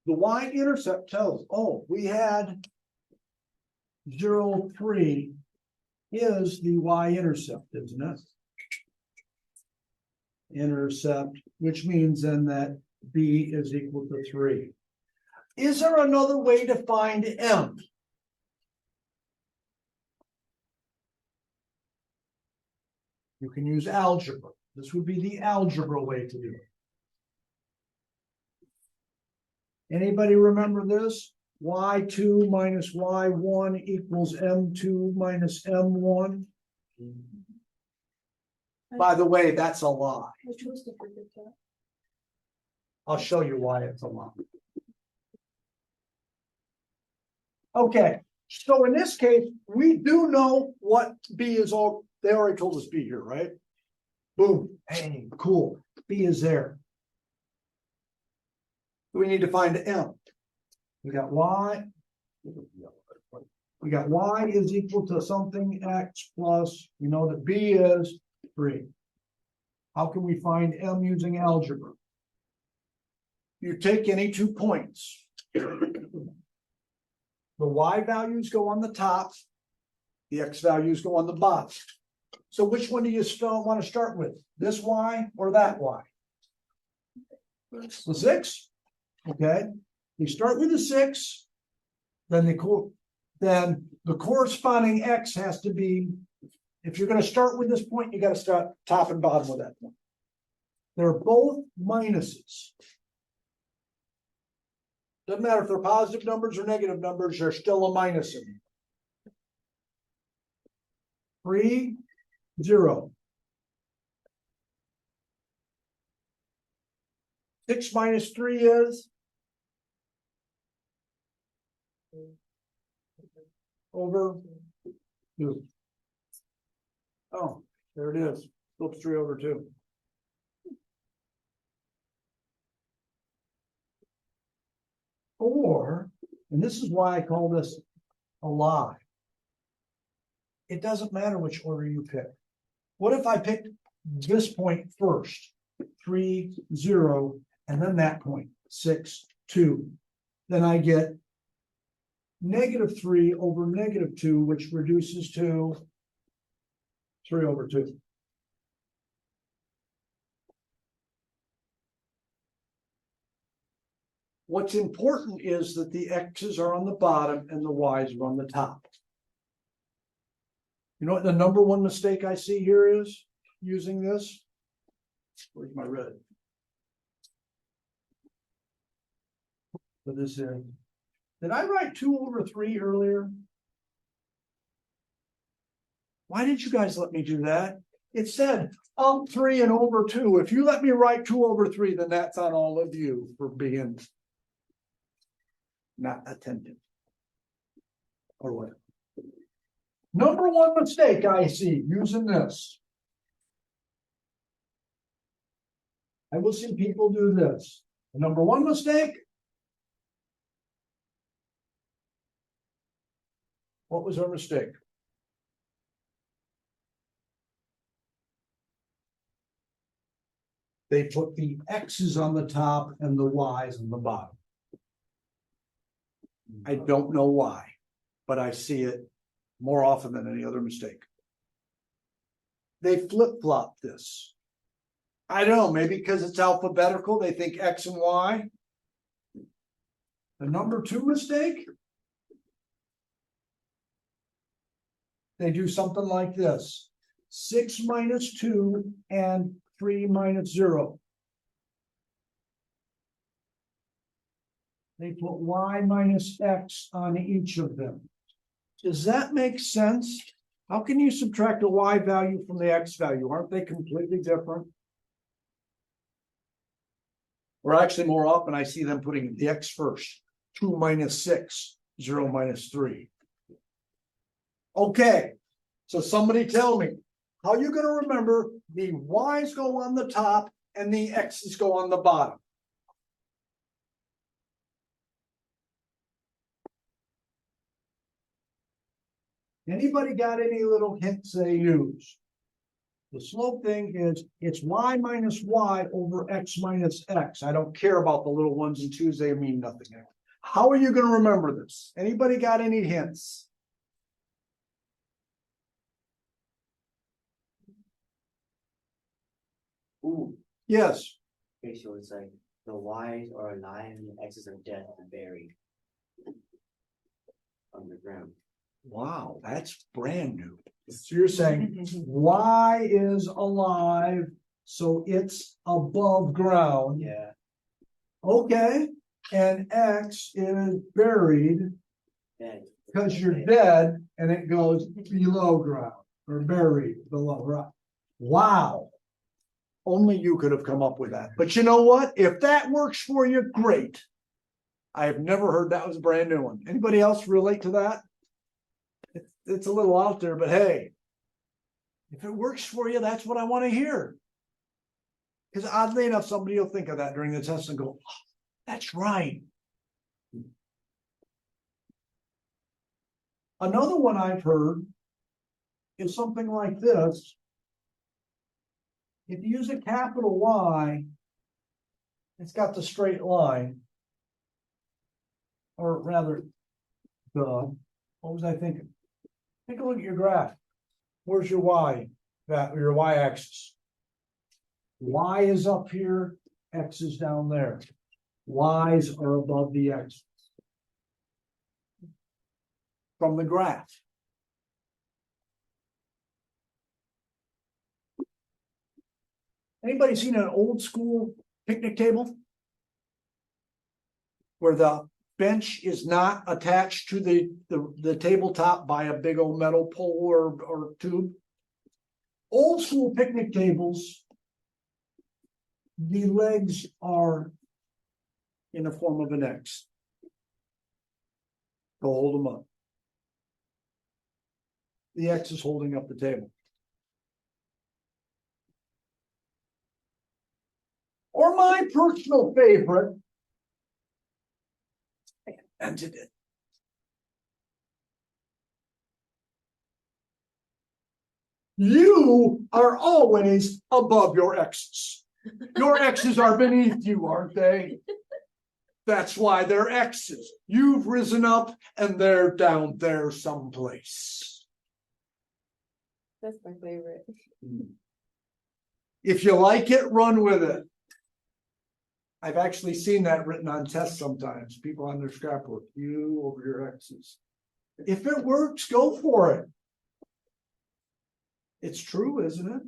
The y-intercept tells, oh, we had 0, 3 is the y-intercept, isn't it? Intercept, which means then that b is equal to 3. Is there another way to find m? You can use algebra. This would be the algebra way to do it. Anybody remember this? y2 minus y1 equals m2 minus m1. By the way, that's a lie. I'll show you why it's a lie. Okay, so in this case, we do know what b is all. They already told us b here, right? Boom. Hey, cool. B is there. We need to find m. We got y. We got y is equal to something x plus, we know that b is 3. How can we find m using algebra? You take any 2 points. The y values go on the top. The x values go on the bottom. So which one do you still want to start with? This y or that y? The 6. Okay. You start with the 6. Then the corresponding x has to be, if you're going to start with this point, you got to start top and bottom with that point. They're both minuses. Doesn't matter if they're positive numbers or negative numbers, they're still a minus in them. 3, 0. 6 minus 3 is over 2. Oh, there it is. Flips 3 over 2. Or, and this is why I call this a lie. It doesn't matter which order you pick. What if I picked this point first? 3, 0, and then that point, 6, 2. Then I get -3 over -2, which reduces to 3 over 2. What's important is that the x's are on the bottom and the y's are on the top. You know what the number one mistake I see here is using this? Where's my red? Put this in. Did I write 2 over 3 earlier? Why didn't you guys let me do that? It said 3 and over 2. If you let me write 2 over 3, then that's on all of you for being not attentive. Or what? Number one mistake I see using this. I will see people do this. The number one mistake. What was our mistake? They put the x's on the top and the y's on the bottom. I don't know why, but I see it more often than any other mistake. They flip-flop this. I don't know, maybe because it's alphabetical, they think X and Y. The number 2 mistake, they do something like this. 6 minus 2 and 3 minus 0. They put y minus x on each of them. Does that make sense? How can you subtract a y value from the x value? Aren't they completely different? Or actually, more often I see them putting the x first. 2 minus 6, 0 minus 3. Okay, so somebody tell me, how are you going to remember the y's go on the top and the x's go on the bottom? Anybody got any little hints they use? The slope thing is, it's y minus y over x minus x. I don't care about the little ones and twos, they mean nothing. How are you going to remember this? Anybody got any hints? Ooh, Yes. okay, so it's like the Y's are alive and the X's are dead and buried underground. Wow, that's brand new. So you're saying y is alive, so it's above ground. Yeah, Okay, and x is buried dead. because you're dead and it goes below ground or buried below ground. Wow. Only you could have come up with that. But you know what? If that works for you, great. I have never heard that was a brand new one. Anybody else relate to that? It's a little out there, but hey, if it works for you, that's what I want to hear. Because oddly enough, somebody will think of that during the test and go, oh, that's right. Another one I've heard is something like this. If you use a capital Y, it's got the straight line. Or rather, what was I thinking? Take a look at your graph. Where's your Y? Your Y axis. Y is up here, X is down there. Y's are above the X. From the graph. Anybody seen an old school picnic table? Where the bench is not attached to the tabletop by a big old metal pole or tube? Old school picnic tables, the legs are in the form of an X. To hold them up. The X is holding up the table. Or my personal favorite, I invented it. You are always above your X's. Your X's are beneath you, aren't they? That's why they're X's. You've risen up and they're down there someplace. That's my favorite. If you like it, run with it. I've actually seen that written on tests sometimes. People on their scrapbook, you over your X's. If it works, go for it. It's true, isn't it?